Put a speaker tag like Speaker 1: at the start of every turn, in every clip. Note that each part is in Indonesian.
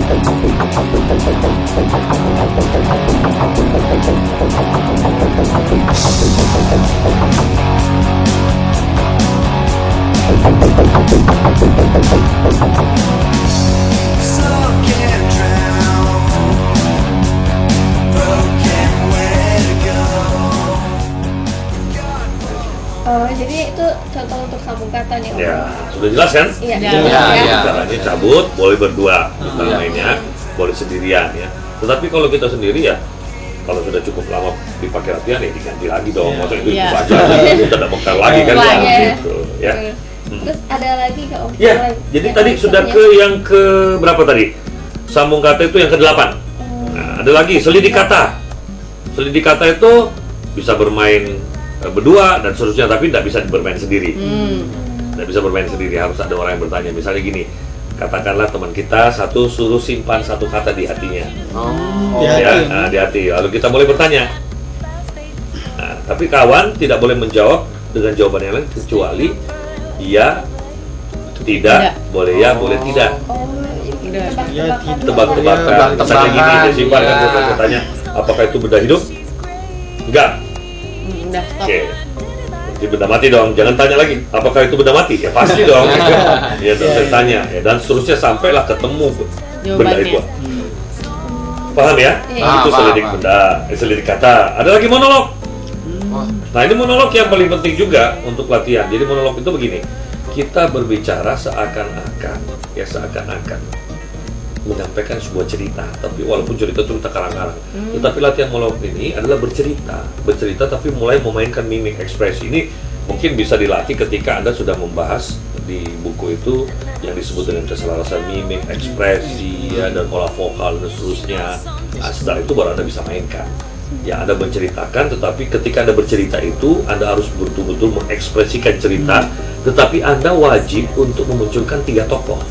Speaker 1: Oh, jadi itu contoh untuk sambung kata nih Om.
Speaker 2: Ya, sudah jelas kan?
Speaker 1: Iya.
Speaker 2: Caranya cabut, boleh berdua, mainnya, boleh sendirian ya. Tetapi kalau kita sendiri ya, kalau sudah cukup lama dipakai latihan ya diganti lagi dong. Maksudnya itu aja, kita tidak bekal lagi kan ya. Gitu, ya.
Speaker 1: Terus ada lagi Kak Om?
Speaker 2: Ya, jadi tadi sudah ke yang ke berapa tadi? Sambung kata itu yang ke-8. Nah, ada lagi selidik kata. Selidik kata itu bisa bermain berdua dan seterusnya, tapi tidak bisa bermain sendiri. Tidak bisa bermain sendiri, harus ada orang yang bertanya. Misalnya gini, katakanlah teman kita satu suruh simpan satu kata di hatinya. Di hati. Lalu kita boleh bertanya. Nah, tapi kawan tidak boleh menjawab dengan jawaban yang lain kecuali iya, tidak, boleh ya, boleh tidak. Tebak-tebakan. Misalnya gini, dia simpan kan, saya tanya, apakah itu benda hidup? Enggak. Oke. Berarti benda mati dong. Jangan tanya lagi, apakah itu benda mati? Ya pasti dong. Ya, saya tanya. Ya, dan seterusnya sampailah ketemu benda itu. Paham ya? Itu selidik benda, selidik kata. Ada lagi monolog. Nah, ini monolog yang paling penting juga untuk latihan. Jadi monolog itu begini. Kita berbicara seakan-akan menyampaikan sebuah cerita, tapi walaupun cerita karang-karang, tetapi latihan monolog ini adalah bercerita tapi mulai memainkan mimik ekspresi. Ini mungkin bisa dilatih ketika Anda sudah membahas di buku itu yang disebut dengan keselarasan mimik ekspresi ya, dan olah vokal dan seterusnya. Nah, setelah itu baru Anda bisa mainkan. Ya, Anda menceritakan, tetapi ketika Anda bercerita itu Anda harus betul-betul mengekspresikan cerita, tetapi Anda wajib untuk memunculkan 3 tokoh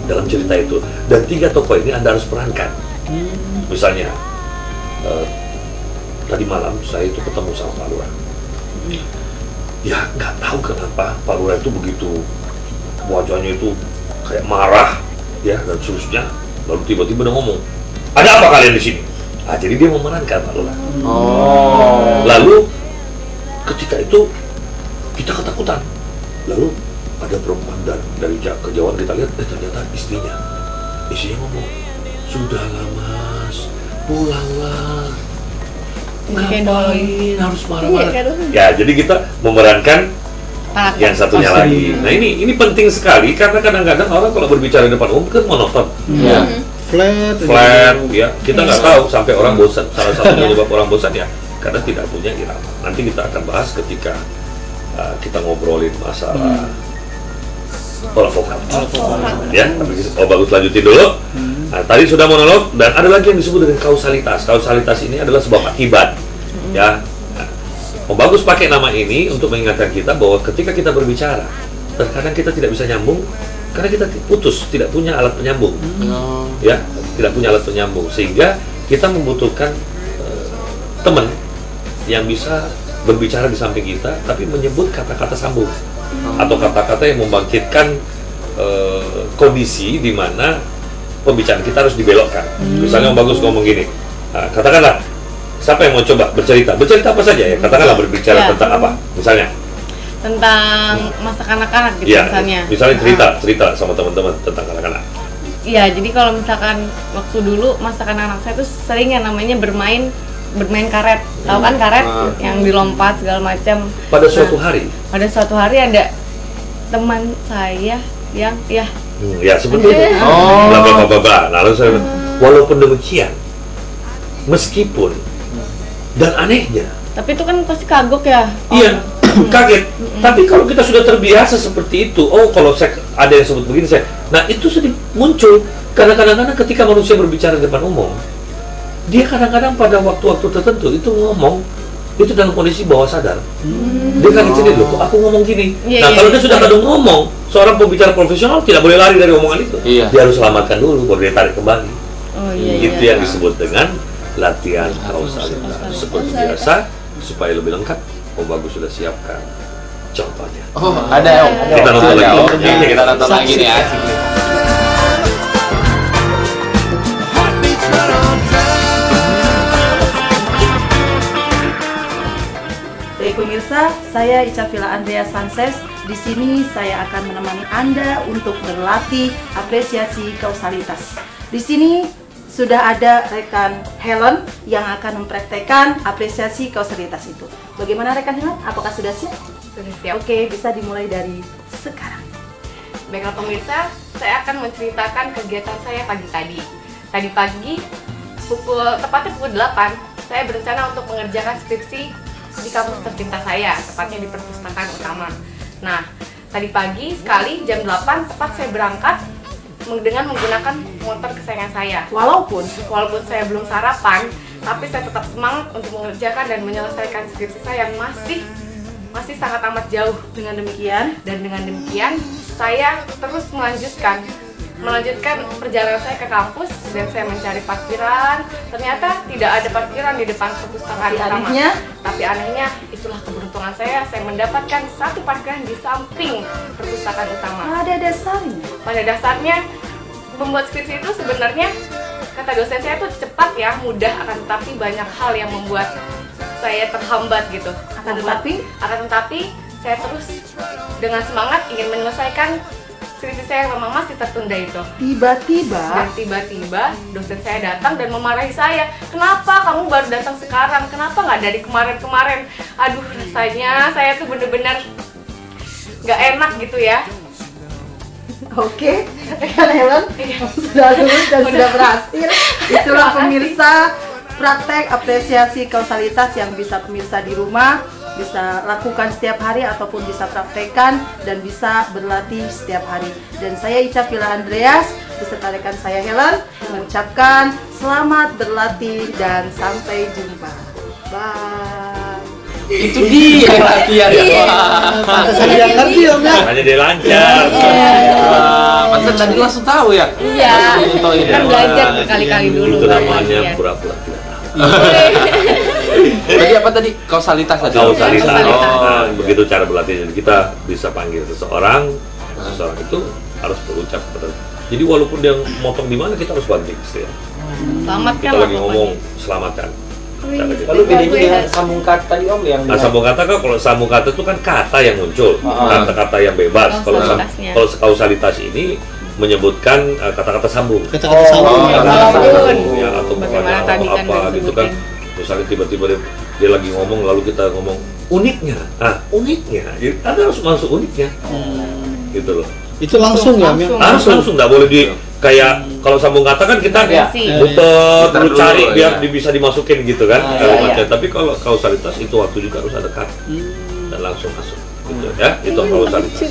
Speaker 2: dalam cerita itu, dan 3 tokoh ini Anda harus perankan. Misalnya tadi malam saya itu ketemu sama Pak Lurah. Ya nggak tahu kenapa Pak Lurah itu begitu, wajahnya itu kayak marah ya dan seterusnya, lalu tiba-tiba dia ngomong, ada apa kalian di sini? Nah, jadi dia memerankan Pak Lurah. Lalu ketika itu kita ketakutan, lalu ada perempuan dari kejauhan kita lihat, ternyata istrinya ngomong, sudahlah Mas, pulanglah, ngapain harus marah-marah. Ya, jadi kita memerankan yang satunya lagi. Nah, ini penting sekali karena kadang-kadang orang kalau berbicara di depan umum kan monoton, flat, ya. Kita nggak tahu sampai orang bosan. Salah satu penyebab orang bosan ya karena tidak punya irama. Nanti kita akan bahas ketika kita ngobrolin masalah olah vokal. Ya, bagus, lanjutin dulu. Nah, tadi sudah monolog dan ada lagi yang disebut dengan kausalitas. Kausalitas ini adalah sebuah akibat. Ya. Nah, bagus pakai nama ini untuk mengingatkan kita bahwa ketika kita berbicara, terkadang kita tidak bisa nyambung karena kita putus, tidak punya alat penyambung. Ya, tidak punya alat penyambung sehingga kita membutuhkan teman yang bisa berbicara di samping kita tapi menyebut kata-kata sambung. Atau kata-kata yang membangkitkan kondisi di mana pembicaraan kita harus dibelokkan. Misalnya Om Bagus ngomong gini, katakanlah siapa yang mau coba bercerita apa saja ya, katakanlah berbicara tentang apa, misalnya
Speaker 3: tentang masa kanak-kanak gitu
Speaker 2: ya,
Speaker 3: misalnya
Speaker 2: cerita sama teman-teman tentang kanak-kanak.
Speaker 3: Iya, jadi kalau misalkan waktu dulu masa kanak-kanak saya tuh sering yang namanya bermain karet, tahu kan karet yang dilompat segala macam. Pada suatu hari ada teman saya yang
Speaker 2: ya seperti itu. Lalu saya walaupun demikian, meskipun dan anehnya,
Speaker 3: tapi itu kan pasti kagok ya.
Speaker 2: Iya, kaget. Tapi kalau kita sudah terbiasa seperti itu, kalau ada yang sebut begini nah itu sudah muncul karena kadang-kadang ketika manusia berbicara di depan umum, dia kadang-kadang pada waktu-waktu tertentu itu ngomong itu dalam kondisi bawah sadar. Dia kaget sendiri, loh, kok aku ngomong gini. Kalau dia sudah kadang ngomong, seorang pembicara profesional tidak boleh lari dari omongan itu. Dia harus selamatkan dulu, baru dia tarik kembali. Itu yang disebut dengan latihan kausalitas. Seperti biasa, supaya lebih lengkap, Om Bagus sudah siapkan contohnya.
Speaker 4: Ada Om.
Speaker 2: Kita nonton lagi.
Speaker 4: Kita nonton lagi nih, asik nih. pemirsa, saya Ica Villa Andrea Sanchez. Di sini saya akan menemani Anda untuk berlatih apresiasi kausalitas. Di sini sudah ada rekan Helen yang akan mempraktekkan apresiasi kausalitas itu. Bagaimana rekan Helen? Apakah sudah siap?
Speaker 3: Sudah siap.
Speaker 4: Oke, bisa dimulai dari sekarang.
Speaker 3: Baiklah pemirsa, saya akan menceritakan kegiatan saya pagi tadi. Tadi pagi, tepatnya pukul 8, saya berencana untuk mengerjakan skripsi di kampus tercinta saya, tepatnya di perpustakaan utama. Nah, tadi pagi sekali jam 8 tepat saya berangkat dengan menggunakan motor kesayangan saya. Walaupun saya belum sarapan, tapi saya tetap semangat untuk mengerjakan dan menyelesaikan skripsi saya yang masih sangat amat jauh. Dengan demikian saya terus melanjutkan perjalanan saya ke kampus dan saya mencari parkiran. Ternyata tidak ada parkiran di depan perpustakaan utama. Tapi anehnya itulah keberuntungan saya mendapatkan satu parkiran di samping perpustakaan utama. Pada dasarnya membuat skripsi itu sebenarnya kata dosen saya itu cepat ya, mudah, akan tetapi banyak hal yang membuat saya terhambat gitu. Akan tetapi saya terus dengan semangat ingin menyelesaikan skripsi saya yang memang masih tertunda itu. Tiba-tiba dosen saya datang dan memarahi saya. Kenapa kamu baru datang sekarang? Kenapa nggak dari kemarin-kemarin? Aduh, rasanya saya tuh bener-bener nggak enak gitu ya.
Speaker 4: Oke, rekan Helen sudah lulus dan sudah berhasil. Itulah pemirsa praktek apresiasi kausalitas yang bisa pemirsa di rumah bisa lakukan setiap hari ataupun bisa praktekkan dan bisa berlatih setiap hari. Dan saya Ica Villa Andreas beserta rekan saya Helen mengucapkan selamat berlatih dan sampai jumpa. Bye.
Speaker 5: Itu dia latihan ya.
Speaker 4: Pantesan dia ngerti om ya.
Speaker 2: Makanya dia lancar.
Speaker 5: Pantesan tadi langsung tahu ya.
Speaker 3: Iya. Kan belajar berkali-kali dulu.
Speaker 2: Itu namanya pura-pura tidak tahu.
Speaker 5: Tadi apa tadi? Kausalitas tadi.
Speaker 2: Kausalitas. Nah, begitu cara berlatih. Jadi kita bisa panggil seseorang itu harus berucap kepada. Jadi walaupun dia motong di mana kita harus banting ya.
Speaker 3: Selamatkan.
Speaker 2: Kita lagi ngomong selamatkan.
Speaker 6: Lalu bedanya dengan sambung kata tadi om yang
Speaker 2: sambung kata kan, kalau sambung kata itu kan kata yang muncul, kata-kata yang bebas. Kalau kausalitas ini menyebutkan kata-kata sambung.
Speaker 4: Kata-kata sambung.
Speaker 2: Ya, atau
Speaker 3: bagaimana tadi kan
Speaker 2: apa gitu kan. Misalnya tiba-tiba dia lagi ngomong lalu kita ngomong uniknya. Uniknya. Ada harus masuk uniknya. Gitu loh.
Speaker 4: Itu langsung ya?
Speaker 2: Langsung nggak boleh di kayak kalau sambung kata kan kita muter dulu cari biar bisa dimasukin gitu kan. Tapi kalau kausalitas itu waktu juga harus ada kata dan langsung masuk gitu ya. Itu kausalitas.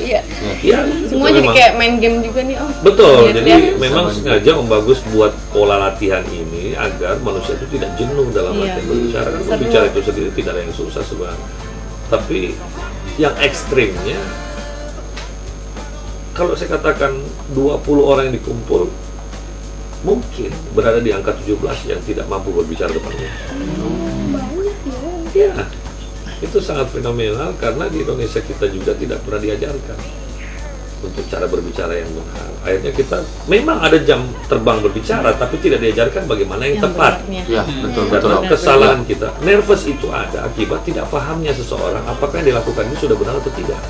Speaker 2: Iya.
Speaker 3: Semua jadi kayak main game juga nih om.
Speaker 2: Betul. Jadi memang sengaja Om Bagus buat pola latihan ini agar manusia itu tidak jenuh dalam latihan berbicara. Kan berbicara itu sendiri tidak ada yang susah sebenarnya. Tapi yang ekstrimnya kalau saya katakan 20 orang yang dikumpul mungkin berada di angka 17 yang tidak mampu berbicara depannya.
Speaker 1: Banyak
Speaker 2: ya. Ya, itu sangat fenomenal karena di Indonesia kita juga tidak pernah diajarkan untuk cara berbicara yang benar. Akhirnya kita memang ada jam terbang berbicara, tapi tidak diajarkan bagaimana yang tepat.
Speaker 5: Ya, betul.
Speaker 2: Kesalahan kita, nervous itu ada akibat tidak pahamnya seseorang apakah yang dilakukan ini sudah benar atau tidak.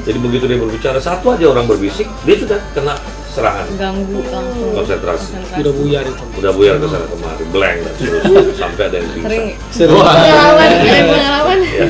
Speaker 2: Jadi begitu dia berbicara, satu aja orang berbisik, dia sudah kena serangan.
Speaker 3: Ganggu langsung.
Speaker 2: Konsentrasi.
Speaker 4: Udah buyar itu.
Speaker 2: Udah buyar ke sana kemari, blank dan seterusnya sampai ada yang pingsan.
Speaker 3: Sering. Pengalaman.
Speaker 2: Ya.